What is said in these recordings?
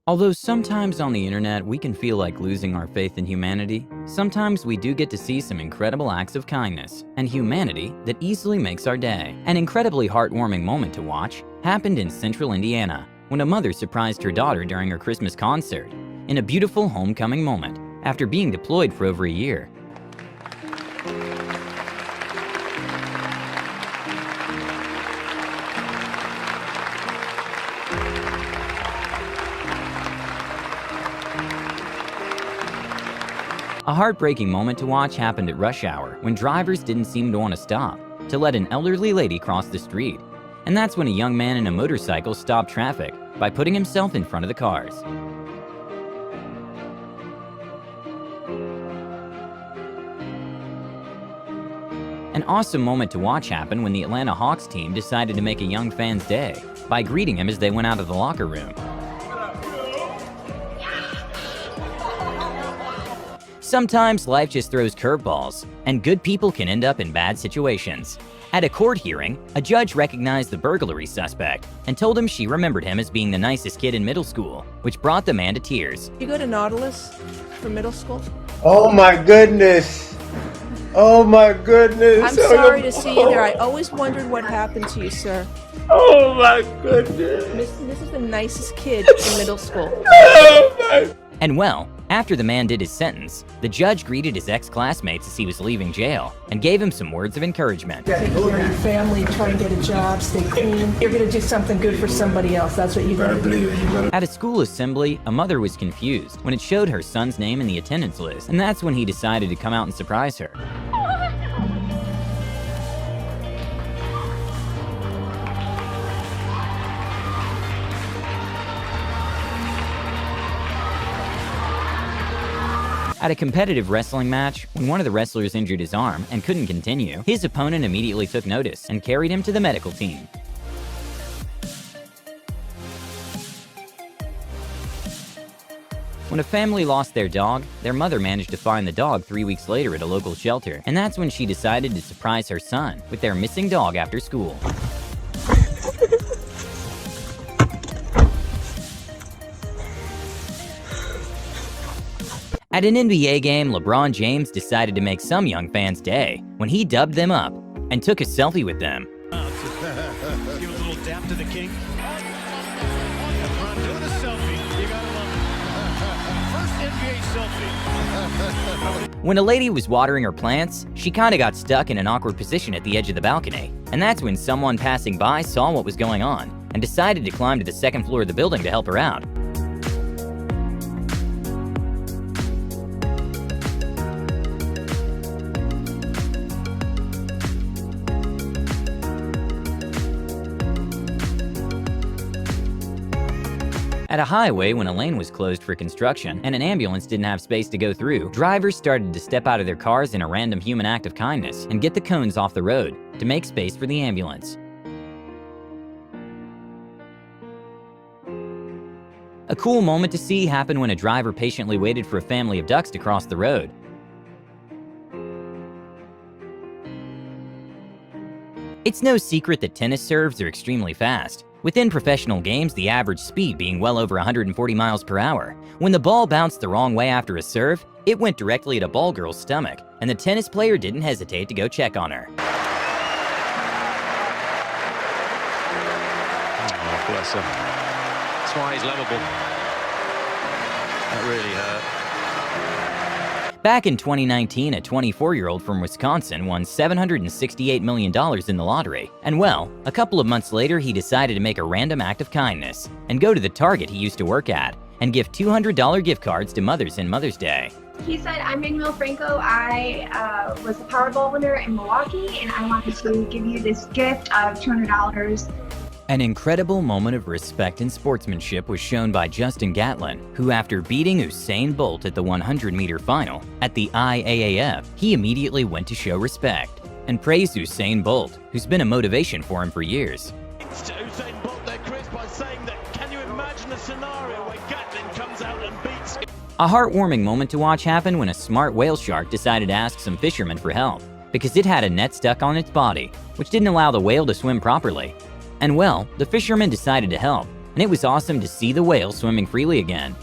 Although sometimes on the internet we can feel like losing our faith in humanity, sometimes we do get to see some incredible acts of kindness and humanity that easily makes our day. An incredibly heartwarming moment to watch happened in central Indiana when a mother surprised her daughter during her Christmas concert in a beautiful homecoming moment after being deployed for over a year. A heartbreaking moment to watch happened at rush hour when drivers didn't seem to want to stop to let an elderly lady cross the street. And that's when a young man in a motorcycle stopped traffic by putting himself in front of the cars. An awesome moment to watch happened when the Atlanta Hawks team decided to make a young fan's day by greeting him as they went out of the locker room. Sometimes life just throws curveballs, and good people can end up in bad situations. At a court hearing, a judge recognized the burglary suspect and told him she remembered him as being the nicest kid in middle school, which brought the man to tears. You go to Nautilus for middle school? Oh my goodness. Oh my goodness. I'm sorry to see you there. I always wondered what happened to you, sir. Oh my goodness. This is the nicest kid in middle school. Oh my. And well, after the man did his sentence, the judge greeted his ex-classmates as he was leaving jail and gave him some words of encouragement. Take care of your family, try and get a job, stay clean. You're gonna do something good for somebody else. That's what you're gonna do. At a school assembly, a mother was confused when it showed her son's name in the attendance list, and that's when he decided to come out and surprise her. At a competitive wrestling match, when one of the wrestlers injured his arm and couldn't continue, his opponent immediately took notice and carried him to the medical team. When a family lost their dog, their mother managed to find the dog 3 weeks later at a local shelter, and that's when she decided to surprise her son with their missing dog after school. At an NBA game, LeBron James decided to make some young fans' day when he dubbed them up and took a selfie with them. Give a little dap to the king. LeBron doing a selfie. You gotta love it. First NBA selfie. When a lady was watering her plants, she kinda got stuck in an awkward position at the edge of the balcony, and that's when someone passing by saw what was going on and decided to climb to the second floor of the building to help her out. At a highway, when a lane was closed for construction and an ambulance didn't have space to go through, drivers started to step out of their cars in a random human act of kindness and get the cones off the road to make space for the ambulance. A cool moment to see happened when a driver patiently waited for a family of ducks to cross the road. It's no secret that tennis serves are extremely fast. Within professional games, the average speed being well over 140 miles per hour. When the ball bounced the wrong way after a serve, it went directly at a ball girl's stomach, and the tennis player didn't hesitate to go check on her. Oh, bless him. That's why he's lovable. That really hurt. Back in 2019, a 24-year-old from Wisconsin won $768 million in the lottery. And well, a couple of months later, he decided to make a random act of kindness and go to the Target he used to work at and give $200 gift cards to mothers in Mother's Day. He said, I'm Manuel Franco. I was a Powerball winner in Milwaukee, and I wanted to give you this gift of $200. An incredible moment of respect and sportsmanship was shown by Justin Gatlin, who after beating Usain Bolt at the 100-meter final at the IAAF, he immediately went to show respect and praised Usain Bolt, who's been a motivation for him for years. To Usain Bolt there, Chris, by saying that, can you imagine a scenario where Gatlin comes out and beats him? A heartwarming moment to watch happened when a smart whale shark decided to ask some fishermen for help because it had a net stuck on its body, which didn't allow the whale to swim properly. And well, the fishermen decided to help and it was awesome to see the whale swimming freely again.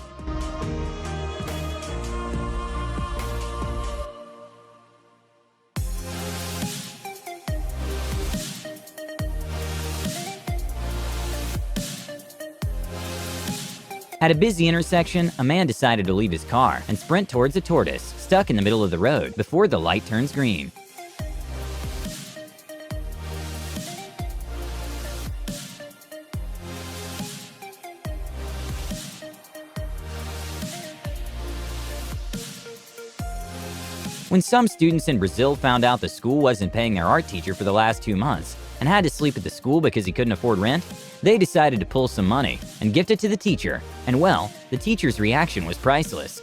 At a busy intersection, a man decided to leave his car and sprint towards a tortoise stuck in the middle of the road before the light turns green. When some students in Brazil found out the school wasn't paying their art teacher for the last 2 months and had to sleep at the school because he couldn't afford rent, they decided to pull some money and gift it to the teacher, and well, the teacher's reaction was priceless.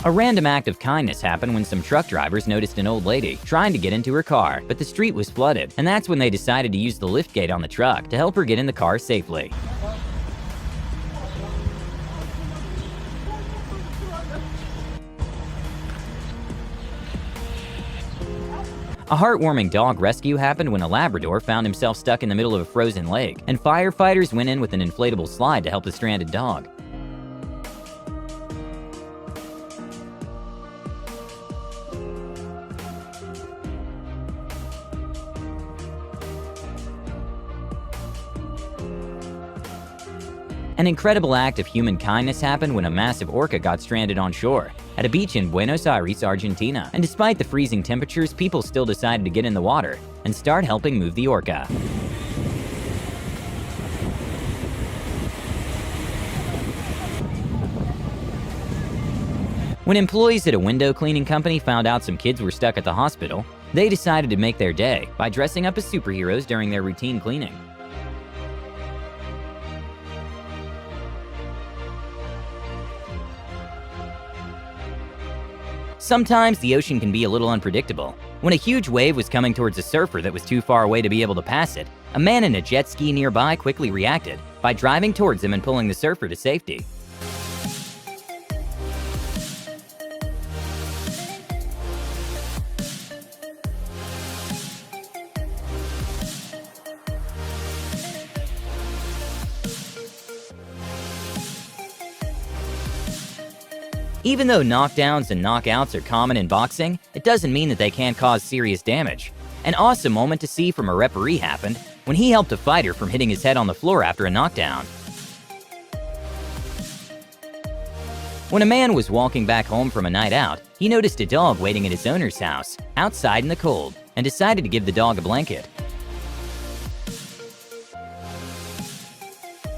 A random act of kindness happened when some truck drivers noticed an old lady trying to get into her car, but the street was flooded, and that's when they decided to use the liftgate on the truck to help her get in the car safely. A heartwarming dog rescue happened when a Labrador found himself stuck in the middle of a frozen lake, and firefighters went in with an inflatable slide to help the stranded dog. An incredible act of human kindness happened when a massive orca got stranded on shore at a beach in Buenos Aires, Argentina. And despite the freezing temperatures, people still decided to get in the water and start helping move the orca. When employees at a window cleaning company found out some kids were stuck at the hospital, they decided to make their day by dressing up as superheroes during their routine cleaning. Sometimes the ocean can be a little unpredictable. When a huge wave was coming towards a surfer that was too far away to be able to pass it, a man in a jet ski nearby quickly reacted by driving towards him and pulling the surfer to safety. Even though knockdowns and knockouts are common in boxing, it doesn't mean that they can't cause serious damage. An awesome moment to see from a referee happened when he helped a fighter from hitting his head on the floor after a knockdown. When a man was walking back home from a night out, he noticed a dog waiting at his owner's house, outside in the cold, and decided to give the dog a blanket.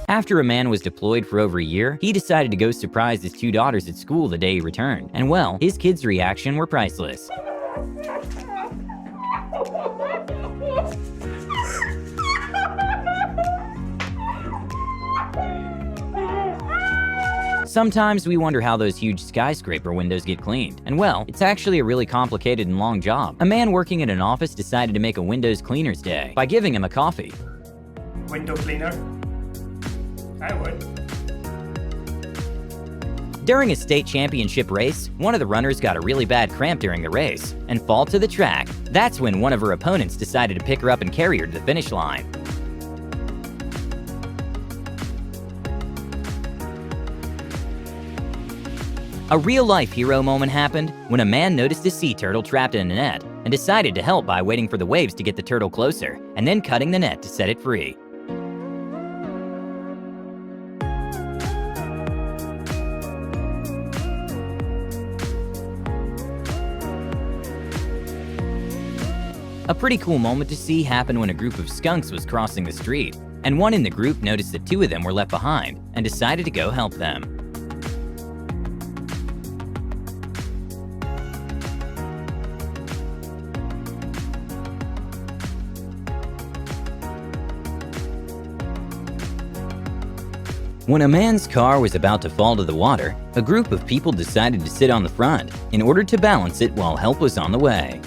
After a man was deployed for over a year, he decided to go surprise his 2 daughters at school the day he returned. And well, his kids' reaction were priceless. Sometimes we wonder how those huge skyscraper windows get cleaned. And well, it's actually a really complicated and long job. A man working at an office decided to make a Windows Cleaner's Day by giving him a coffee. Window cleaner? I would. During a state championship race, one of the runners got a really bad cramp during the race and fall to the track. That's when one of her opponents decided to pick her up and carry her to the finish line. A real-life hero moment happened when a man noticed a sea turtle trapped in a net and decided to help by waiting for the waves to get the turtle closer and then cutting the net to set it free. A pretty cool moment to see happened when a group of skunks was crossing the street, and one in the group noticed that 2 of them were left behind and decided to go help them. When a man's car was about to fall to the water, a group of people decided to sit on the front in order to balance it while help was on the way.